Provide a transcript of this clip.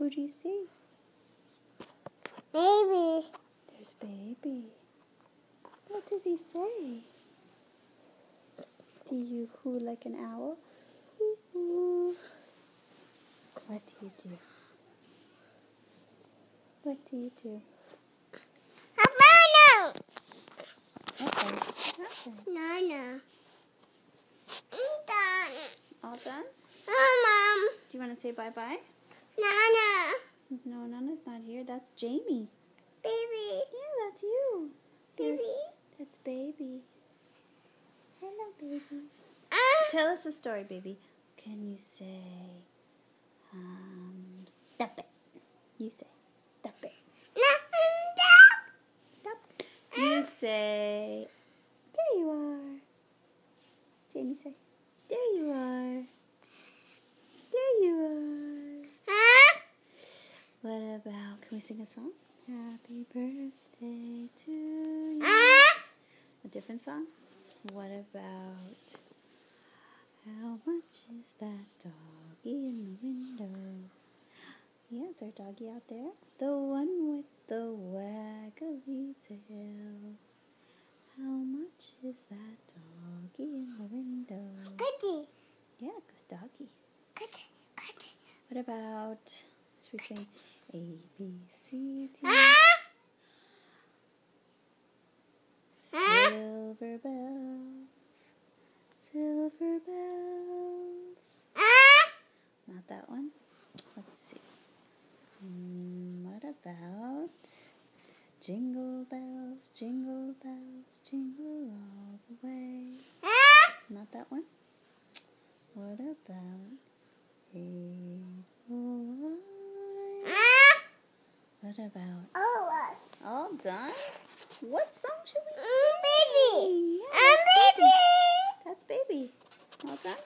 Who do you see? Baby. There's Baby. What does he say? Do you coo like an owl? Ooh. What do you do? What do you do? Havana. Okay. Nana. I'm done. All done? Oh, Mom. Do you want to say bye-bye? Nana. No, Nana's not here. That's Jamie. Baby. Yeah, that's you. Baby. That's Baby. Hello, Baby. Tell us a story, Baby. Can you say, stop it? You say, stop it. Stop. You say, there you are. Jamie, say, there you are. There you are. What about, can we sing a song? Happy birthday to you. A different song? What about, how much is that doggy in the window? Yeah, is there a doggy out there? The one with the waggly tail. How much is that doggy in the window? Goody. Yeah, good doggy. Goody. What about, should we sing A, B, C, D? Silver bells, silver bells. Not that one. Let's see. What about jingle bells, jingle all the way? Not that one. What about what about all done? What song should we sing? Baby. Yeah, that's Baby. That's Baby. All done?